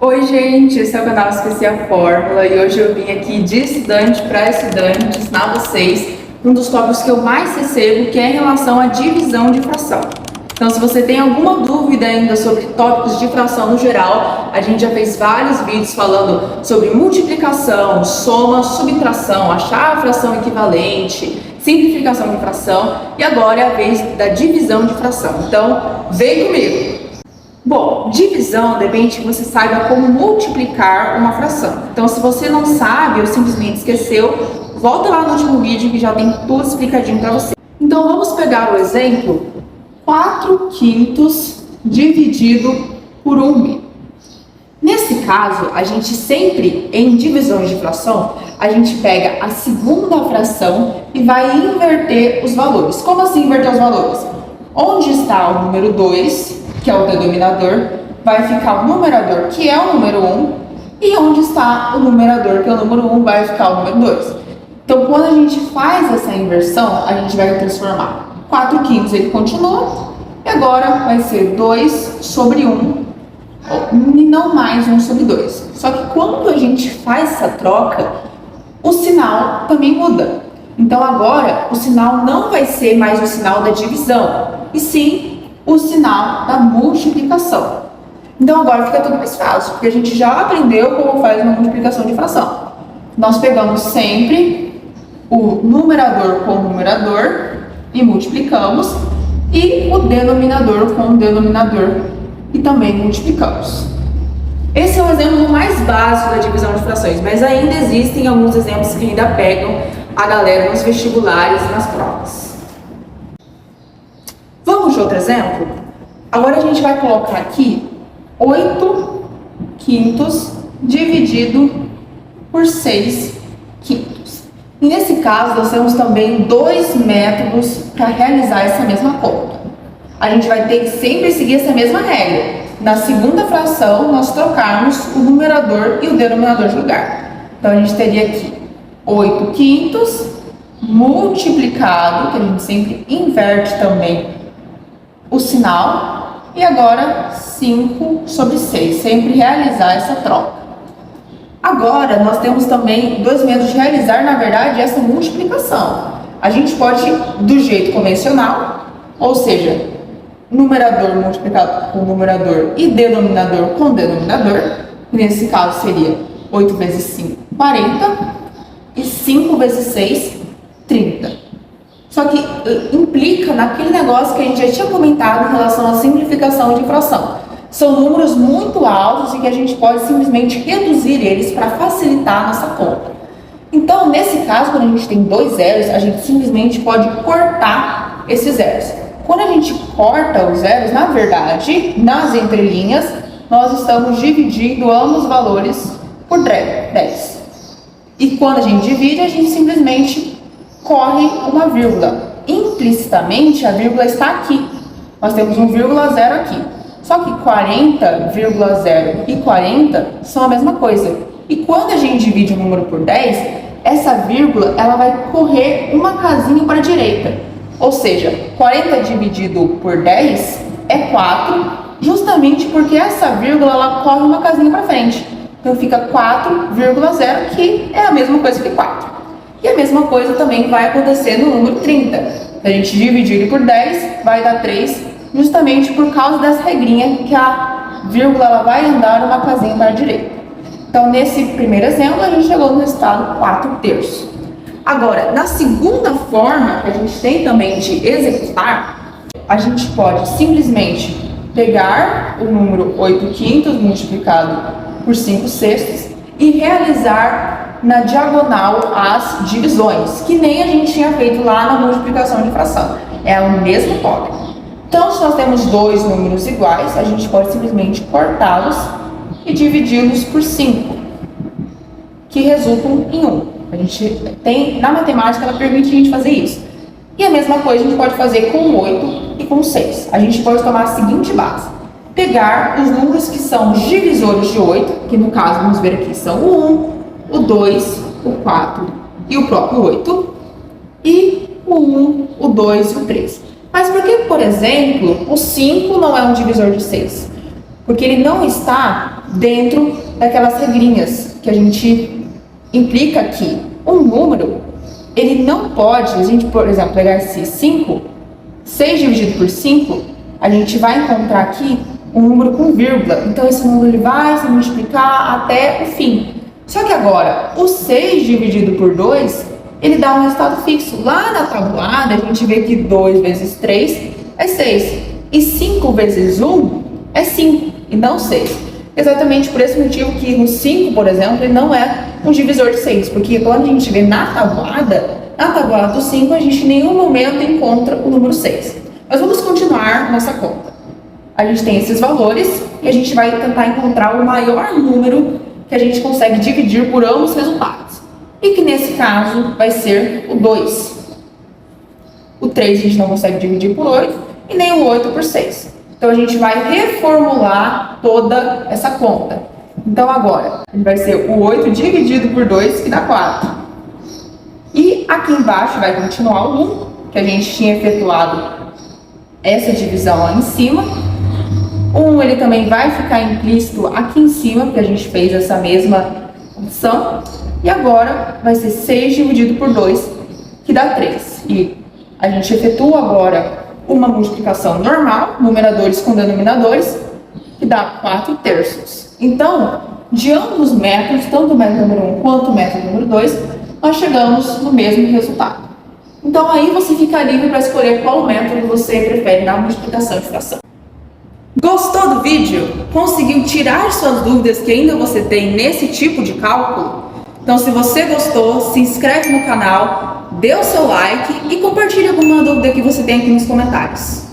Oi gente, esse é o canal Esqueci a Fórmula e hoje eu vim aqui de estudante para estudante ensinar vocês um dos tópicos que eu mais recebo, que é em relação à divisão de fração. Então, se você tem alguma dúvida ainda sobre tópicos de fração no geral, a gente já fez vários vídeos falando sobre multiplicação, soma, subtração, achar a fração equivalente, simplificação de fração e agora é a vez da divisão de fração. Então, vem comigo! Bom, divisão depende que você saiba como multiplicar uma fração. Então, se você não sabe ou simplesmente esqueceu, volta lá no último vídeo que já tem tudo explicadinho para você. Então, vamos pegar o exemplo 4/5 dividido por 1/2. Nesse caso, a gente sempre, em divisões de fração, a gente pega a segunda fração e vai inverter os valores. Como assim inverter os valores? Onde está o número 2, que é o denominador, vai ficar o numerador, que é o número 1, e onde está o numerador, que é o número 1, vai ficar o número 2. Então, quando a gente faz essa inversão, a gente vai transformar 4/5, ele continua, e agora vai ser 2 sobre 1, e não mais 1 sobre 2. Só que quando a gente faz essa troca, o sinal também muda. Então, agora, o sinal não vai ser mais o sinal da divisão, e sim o sinal da multiplicação. Então agora fica tudo mais fácil, porque a gente já aprendeu como faz uma multiplicação de fração. Nós pegamos sempre o numerador com o numerador e multiplicamos, e o denominador com o denominador e também multiplicamos. Esse é o exemplo mais básico da divisão de frações, mas ainda existem alguns exemplos que ainda pegam a galera nos vestibulares e nas provas. Vamos de outro exemplo? Agora a gente vai colocar aqui 8/5 dividido por 6/5. E nesse caso, nós temos também dois métodos para realizar essa mesma conta. A gente vai ter que sempre seguir essa mesma regra. Na segunda fração, nós trocarmos o numerador e o denominador de lugar. Então, a gente teria aqui 8/5 multiplicado, que a gente sempre inverte também o sinal, e agora 5 sobre 6, sempre realizar essa troca. Agora, nós temos também dois métodos de realizar, na verdade, essa multiplicação. A gente pode ir do jeito convencional, ou seja, numerador multiplicado com numerador e denominador com denominador. Nesse caso seria 8 vezes 5, 40, e 5 vezes 6, 30. Só que implica naquele negócio que a gente já tinha comentado em relação à simplificação de fração. São números muito altos e que a gente pode simplesmente reduzir eles para facilitar a nossa conta. Então, nesse caso, quando a gente tem dois zeros, a gente simplesmente pode cortar esses zeros. Quando a gente corta os zeros, na verdade, nas entrelinhas, nós estamos dividindo ambos os valores por 10. E quando a gente divide, a gente simplesmente corre uma vírgula. Implicitamente, a vírgula está aqui. Nós temos 1,0 aqui. Só que 40,0 e 40 são a mesma coisa. E quando a gente divide um número por 10, essa vírgula ela vai correr uma casinha para a direita. Ou seja, 40 dividido por 10 é 4, justamente porque essa vírgula ela corre uma casinha para frente. Então fica 4,0, que é a mesma coisa que 4. E a mesma coisa também vai acontecer no número 30. Se a gente dividir ele por 10, vai dar 3, justamente por causa dessa regrinha que a vírgula ela vai andar uma casinha para a direita. Então, nesse primeiro exemplo, a gente chegou no resultado 4/3. Agora, na segunda forma que a gente tem também de executar, a gente pode simplesmente pegar o número 8/5 multiplicado por 5/6 e realizar na diagonal as divisões, que nem a gente tinha feito lá na multiplicação de fração. É o mesmo tópico. Então, se nós temos dois números iguais, a gente pode simplesmente cortá-los e dividi-los por 5, que resultam em 1. A gente tem, na matemática, ela permite a gente fazer isso. E a mesma coisa a gente pode fazer com 8 e com 6. A gente pode tomar a seguinte base: pegar os números que são os divisores de 8, que no caso, vamos ver aqui, são o 1, o 2, o 4 e o próprio 8, e o 1, o 2 e o 3. Mas por que, por exemplo, o 5 não é um divisor de 6? Porque ele não está dentro daquelas regrinhas que a gente implica aqui. Um número, ele não pode, a gente, por exemplo, pegar esse 5, 6 dividido por 5, a gente vai encontrar aqui um número com vírgula. Então esse número ele vai se multiplicar até o fim. Só que agora, o 6 dividido por 2, ele dá um resultado fixo. Lá na tabuada, a gente vê que 2 vezes 3 é 6. E 5 vezes 1 é 5, e não 6. Exatamente por esse motivo que o 5, por exemplo, ele não é um divisor de 6. Porque quando a gente vê na tabuada do 5, a gente em nenhum momento encontra o número 6. Mas vamos continuar nossa conta. A gente tem esses valores e a gente vai tentar encontrar o maior número que a gente consegue dividir por ambos os resultados. E que nesse caso vai ser o 2. O 3 a gente não consegue dividir por 8 e nem o 8 por 6. Então a gente vai reformular toda essa conta. Então agora, vai ser o 8 dividido por 2, que dá 4. E aqui embaixo vai continuar o 1, que a gente tinha efetuado essa divisão lá em cima. O 1 ele também vai ficar implícito aqui em cima, porque a gente fez essa mesma função. E agora vai ser 6 dividido por 2, que dá 3. E a gente efetua agora uma multiplicação normal, numeradores com denominadores, que dá 4/3. Então, de ambos os métodos, tanto o método número 1 quanto o método número 2, nós chegamos no mesmo resultado. Então, aí você fica livre para escolher qual método você prefere na multiplicação e fração. Gostou do vídeo? Conseguiu tirar suas dúvidas que ainda você tem nesse tipo de cálculo? Então, se você gostou, se inscreve no canal, dê o seu like e compartilhe alguma dúvida que você tem aqui nos comentários.